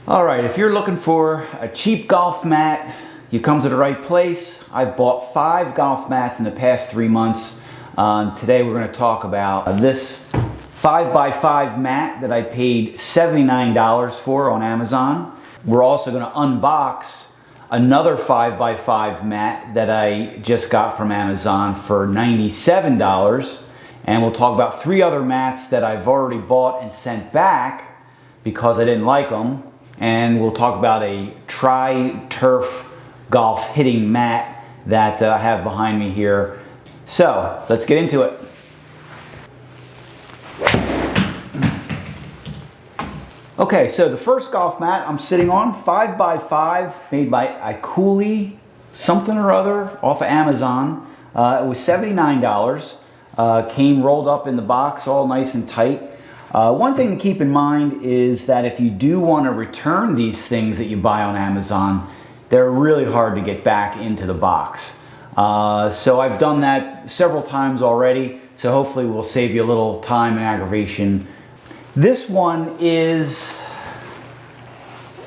All right, if you're looking for a cheap golf mat, you come to the right place. I've bought 5 golf mats in the past 3 months. Today we're going to talk about this 5x5 mat that I paid $79 for on Amazon. We're also going to unbox another 5x5 mat that I just got from Amazon for $97. And we'll talk about 3 other mats that I've already bought and sent back because I didn't like them. And we'll talk about a Tri-Turf golf hitting mat that I have behind me here. So let's get into it. Okay, so the first golf mat I'm sitting on, 5x5, made by Ikuli something or other off of Amazon. It was $79. Came rolled up in the box, all nice and tight. One thing to keep in mind is that if you do want to return these things that you buy on Amazon, they're really hard to get back into the box. So I've done that several times already, so hopefully we'll save you a little time and aggravation. This one is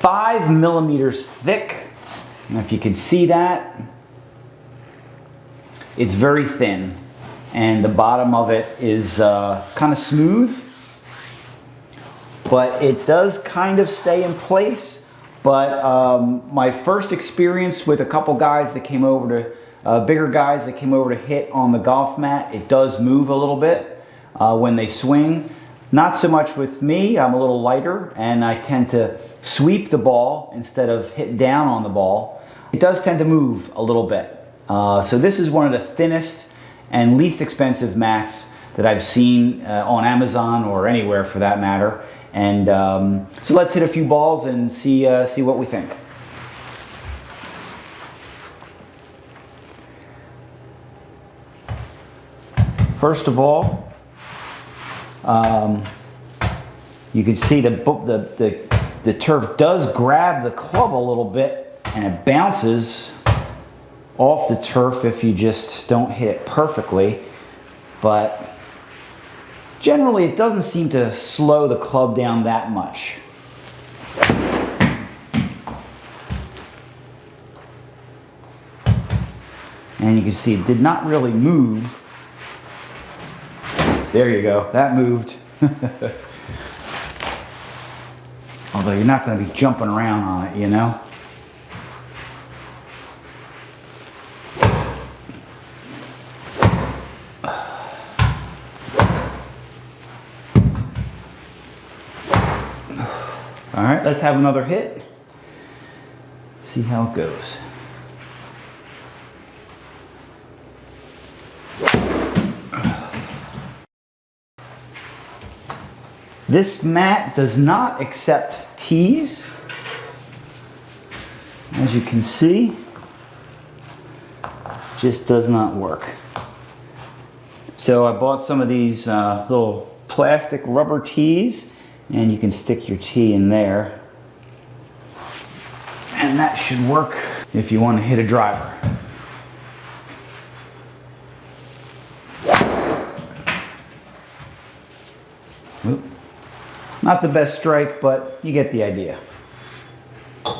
5 millimeters thick, and if you can see that, it's very thin, and the bottom of it is kind of smooth. But it does kind of stay in place. But my first experience with a couple guys that came over to, bigger guys that came over to hit on the golf mat, it does move a little bit when they swing. Not so much with me, I'm a little lighter and I tend to sweep the ball instead of hit down on the ball. It does tend to move a little bit. So this is one of the thinnest and least expensive mats that I've seen on Amazon or anywhere for that matter. And so let's hit a few balls and see what we think. First of all, you can see the turf does grab the club a little bit, and it bounces off the turf if you just don't hit it perfectly. But generally, it doesn't seem to slow the club down that much. And you can see it did not really move. There you go, that moved. Although you're not going to be jumping around on it, you know. All right, let's have another hit. See how it goes. This mat does not accept tees. As you can see, just does not work. So I bought some of these little plastic rubber tees, and you can stick your tee in there. And that should work if you want to hit a driver. Oop. Not the best strike, but you get the idea. All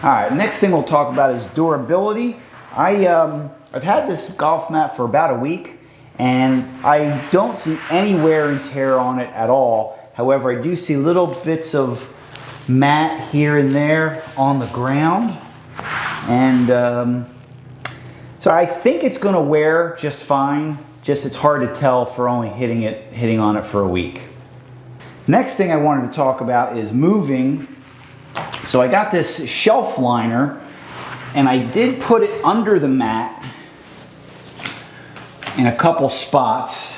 right, next thing we'll talk about is durability. I've had this golf mat for about a week, and I don't see any wear and tear on it at all. However, I do see little bits of mat here and there on the ground. And so I think it's going to wear just fine. Just it's hard to tell for only hitting on it for a week. Next thing I wanted to talk about is moving. So I got this shelf liner, and I did put it under the mat in a couple spots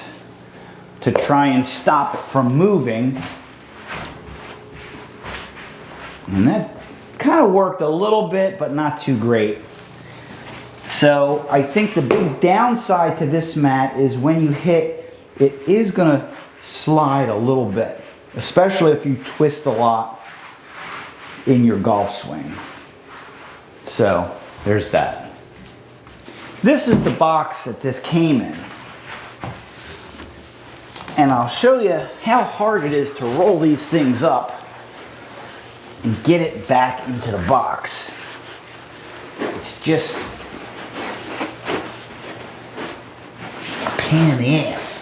to try and stop it from moving. And that kind of worked a little bit, but not too great. So I think the big downside to this mat is when you hit, it is going to slide a little bit, especially if you twist a lot in your golf swing. So there's that. This is the box that this came in. And I'll show you how hard it is to roll these things up. and get it back into the box. It's just a pain in the ass.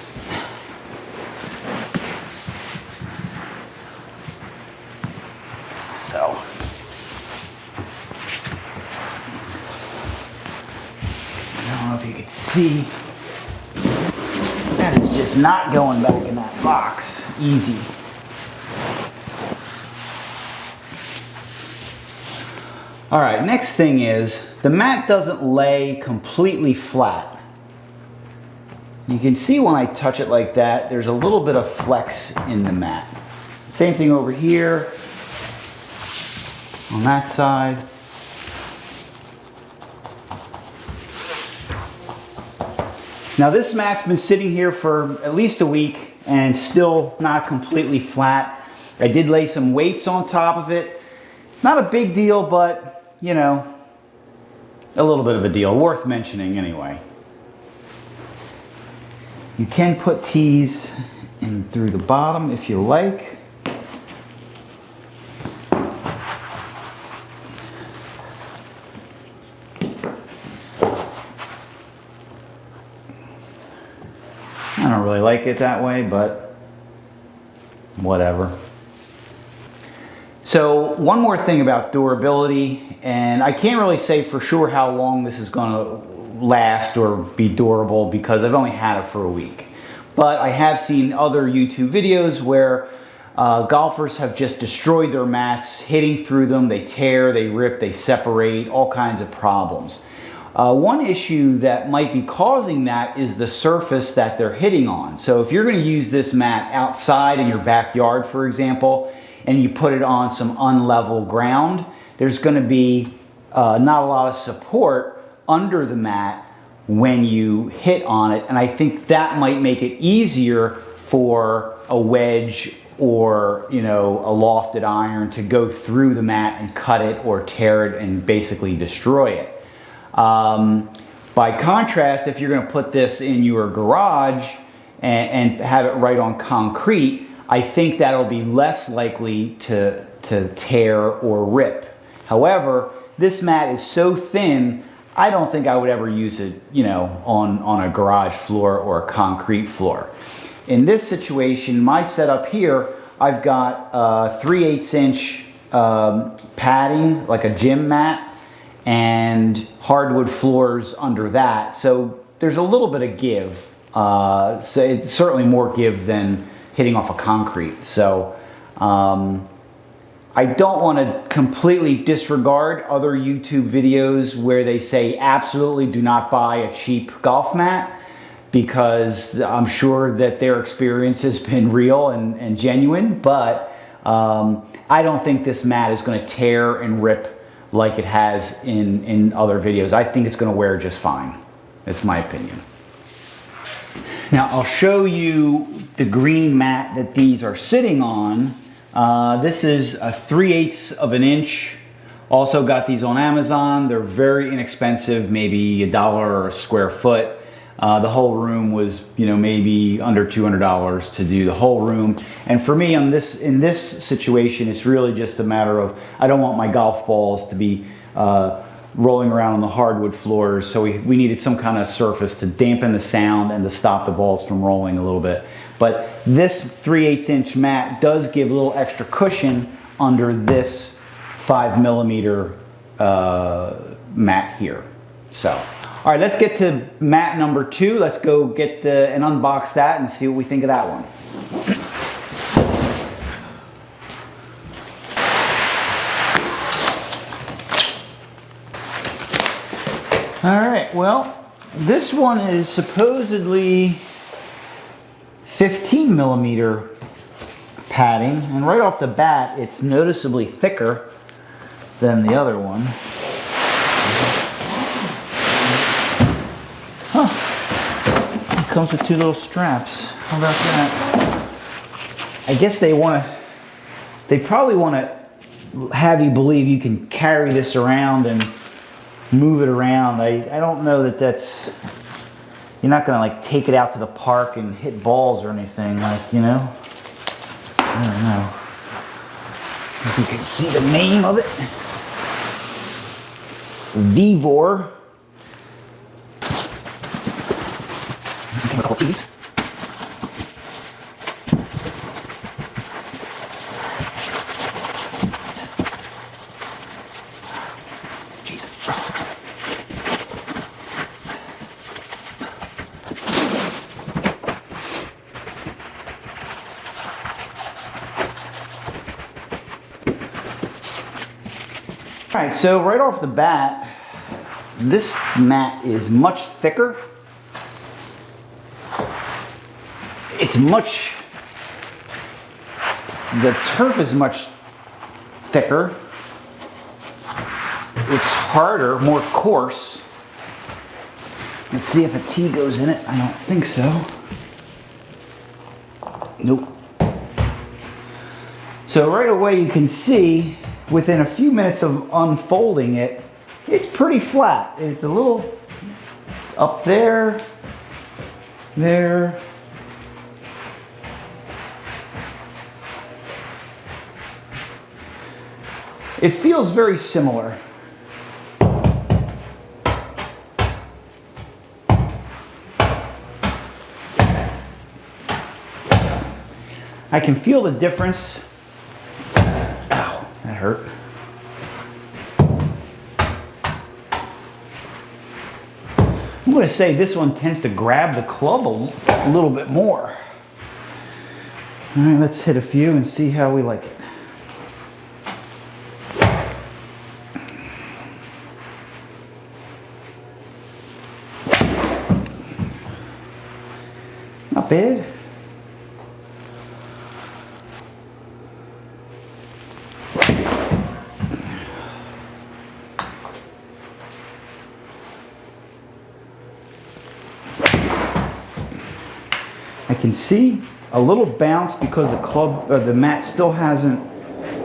So, I don't know if you can see, that is just not going back in that box easy. All right, next thing is the mat doesn't lay completely flat. You can see when I touch it like that, there's a little bit of flex in the mat. Same thing over here on that side. Now this mat's been sitting here for at least a week and still not completely flat. I did lay some weights on top of it. Not a big deal, but you know, a little bit of a deal, worth mentioning anyway. You can put tees in through the bottom if you like. I don't really like it that way, but whatever. So one more thing about durability, and I can't really say for sure how long this is going to last or be durable because I've only had it for a week. But I have seen other YouTube videos where golfers have just destroyed their mats, hitting through them, they tear, they rip, they separate, all kinds of problems. One issue that might be causing that is the surface that they're hitting on. So if you're going to use this mat outside in your backyard, for example, and you put it on some unlevel ground, there's going to be not a lot of support under the mat when you hit on it, and I think that might make it easier for a wedge or, you know, a lofted iron to go through the mat and cut it or tear it and basically destroy it. By contrast, if you're going to put this in your garage and have it right on concrete, I think that'll be less likely to tear or rip. However, this mat is so thin, I don't think I would ever use it, you know, on a garage floor or a concrete floor. In this situation, my setup here, I've got 3/8 inch padding, like a gym mat, and hardwood floors under that. So there's a little bit of give. So it's certainly more give than hitting off of concrete. So I don't want to completely disregard other YouTube videos where they say absolutely do not buy a cheap golf mat, because I'm sure that their experience has been real and genuine, but I don't think this mat is going to tear and rip like it has in other videos. I think it's going to wear just fine. That's my opinion. Now I'll show you the green mat that these are sitting on. This is a 3/8 of an inch. Also got these on Amazon. They're very inexpensive, maybe $1 a square foot. The whole room was, you know, maybe under $200 to do the whole room. And for me, in this situation, it's really just a matter of, I don't want my golf balls to be rolling around on the hardwood floors, so we needed some kind of surface to dampen the sound and to stop the balls from rolling a little bit. But this 3/8 inch mat does give a little extra cushion under this 5mm mat here. So, all right, let's get to mat number 2. Let's go get and unbox that and see what we think of that one. All right, well, this one is supposedly 15mm padding, and right off the bat, it's noticeably thicker than the other one. Huh. It comes with 2 little straps. How about that? I guess they probably want to have you believe you can carry this around and move it around. I don't know that that's, you're not gonna like take it out to the park and hit balls or anything, like, you know, I don't know. If you can see the name of it. Vevor. A couple keys. All right, so right off the bat, this mat is much thicker. The turf is much thicker. It's harder, more coarse. Let's see if a T goes in it. I don't think so. Nope. So right away you can see, within a few minutes of unfolding it, it's pretty flat. It's a little up there, there. It feels very similar. I can feel the difference. Ow, that hurt. I'm going to say this one tends to grab the club a little bit more. All right, let's hit a few and see how we like it. Not bad. I can see a little bounce because the mat still hasn't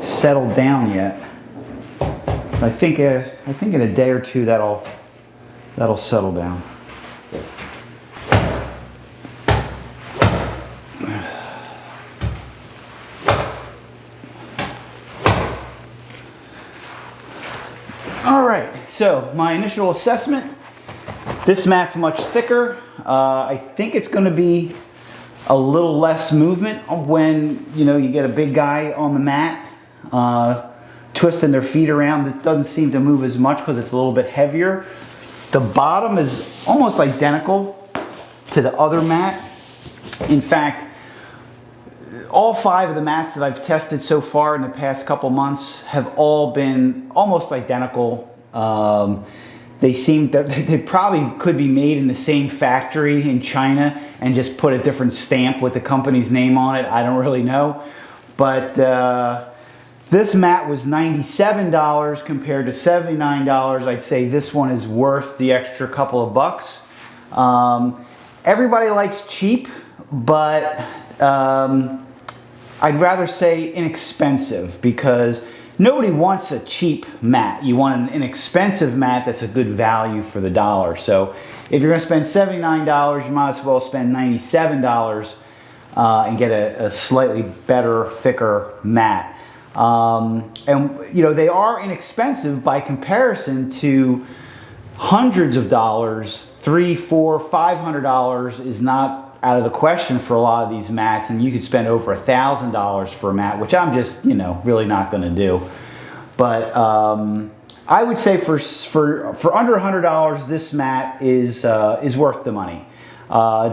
settled down yet. I think in a day or two that'll settle down. All right, so my initial assessment, this mat's much thicker. I think it's going to be a little less movement when you get a big guy on the mat twisting their feet around. It doesn't seem to move as much because it's a little bit heavier. The bottom is almost identical to the other mat. In fact, all 5 of the mats that I've tested so far in the past couple months have all been almost identical. They seem that they probably could be made in the same factory in China and just put a different stamp with the company's name on it. I don't really know. But this mat was $97 compared to $79. I'd say this one is worth the extra couple of bucks. Everybody likes cheap, but I'd rather say inexpensive, because nobody wants a cheap mat. You want an inexpensive mat that's a good value for the dollar. So if you're going to spend $79, you might as well spend $97 and get a slightly better, thicker mat. And they are inexpensive by comparison to hundreds of dollars. $300, $400, $500 is not out of the question for a lot of these mats, and you could spend over $1,000 for a mat, which I'm just really not going to do. But I would say for under $100, this mat is worth the money.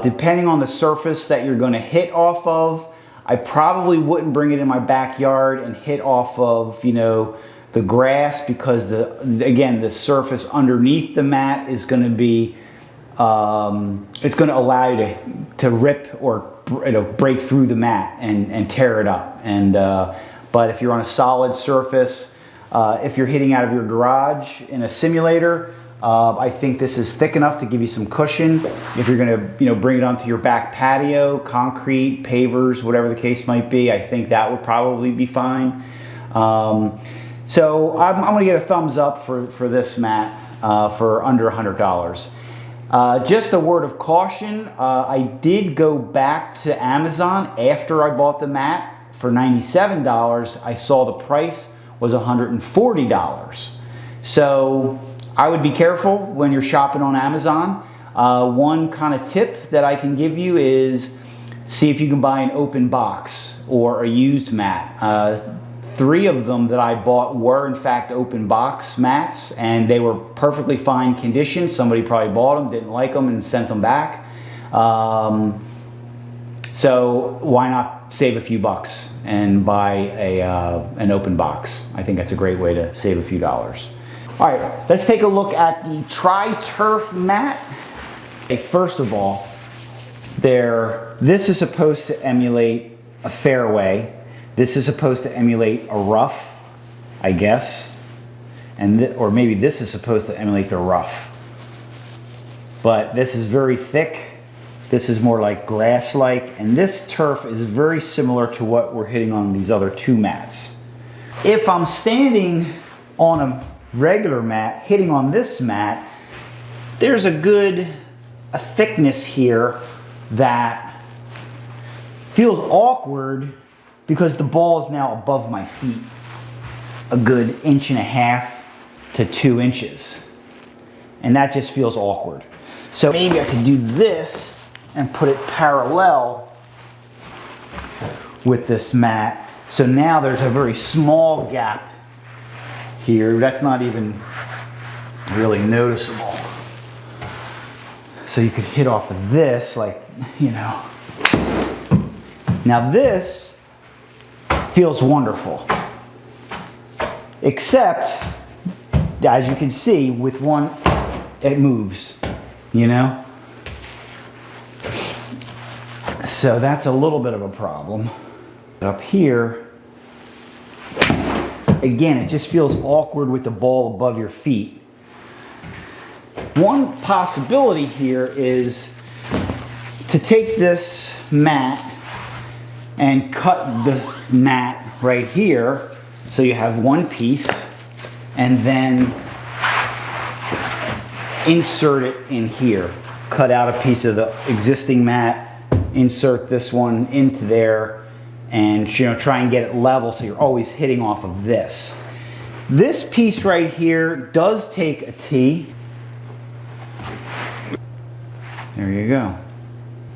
Depending on the surface that you're going to hit off of, I probably wouldn't bring it in my backyard and hit off of the grass, because the surface underneath the mat is going to be it's going to allow you to rip or break through the mat and tear it up. And but if you're on a solid surface, if you're hitting out of your garage in a simulator, I think this is thick enough to give you some cushion. If you're going to bring it onto your back patio, concrete, pavers, whatever the case might be, I think that would probably be fine. So I'm going to get a thumbs up for this mat for under $100. Just a word of caution, I did go back to Amazon after I bought the mat for $97. I saw the price was $140. So I would be careful when you're shopping on Amazon. One kind of tip that I can give you is see if you can buy an open box or a used mat. 3 of them that I bought were in fact open box mats, and they were perfectly fine condition. Somebody probably bought them, didn't like them, and sent them back. So why not save a few bucks and buy an open box? I think that's a great way to save a few dollars. All right, let's take a look at the Tri-Turf mat. Okay, first of all, this is supposed to emulate a fairway. This is supposed to emulate a rough, I guess. Or maybe this is supposed to emulate the rough. But this is very thick. This is more like grass-like. And this turf is very similar to what we're hitting on these other 2 mats. If I'm standing on a regular mat, hitting on this mat, there's a thickness here that feels awkward because the ball is now above my feet a good 1.5 to 2 inches. And that just feels awkward. So maybe I could do this and put it parallel with this mat. So now there's a very small gap here. That's not even really noticeable. So you could hit off of this, like, you know. Now this feels wonderful. Except, as you can see, with one, it moves, you know? So that's a little bit of a problem. Up here, again, it just feels awkward with the ball above your feet. One possibility here is to take this mat and cut the mat right here so you have one piece, and then insert it in here. Cut out a piece of the existing mat, insert this one into there, and try and get it level so you're always hitting off of this. This piece right here does take a tee. There you go.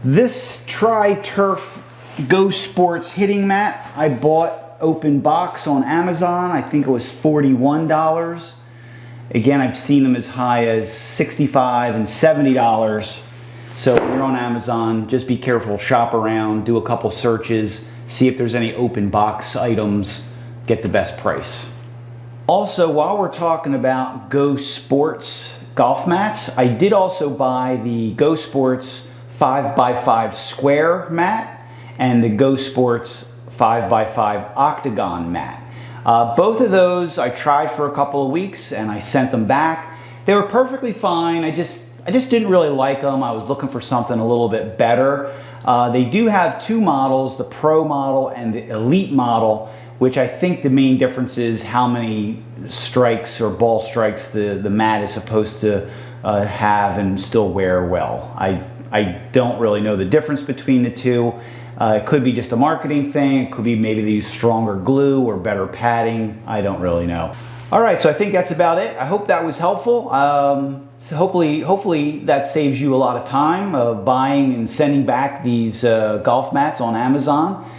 This Tri-Turf Go Sports hitting mat I bought open box on Amazon. I think it was $41. Again, I've seen them as high as $65 and $70. So when you're on Amazon, just be careful, shop around, do a couple searches, see if there's any open box items, get the best price. Also, while we're talking about Go Sports golf mats, I did also buy the Go Sports 5x5 square mat and the Go Sports 5x5 octagon mat. Both of those I tried for a couple of weeks and I sent them back. They were perfectly fine. I just didn't really like them. I was looking for something a little bit better. They do have 2 models, the Pro model and the Elite model, which I think the main difference is how many strikes or ball strikes the mat is supposed to have and still wear well. I don't really know the difference between the 2. It could be just a marketing thing. It could be maybe they use stronger glue or better padding. I don't really know. All right, so I think that's about it. I hope that was helpful. So hopefully that saves you a lot of time of buying and sending back these golf mats on Amazon.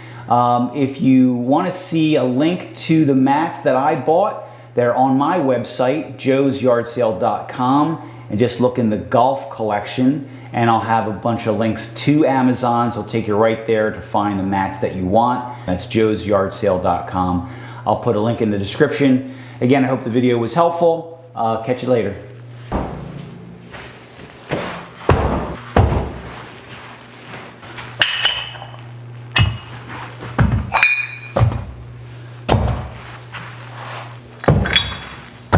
If you want to see a link to the mats that I bought, they're on my website, joesyardsale.com, and just look in the golf collection, and I'll have a bunch of links to Amazon, so it'll take you right there to find the mats that you want. That's joesyardsale.com. I'll put a link in the description. Again, I hope the video was helpful. Catch you later.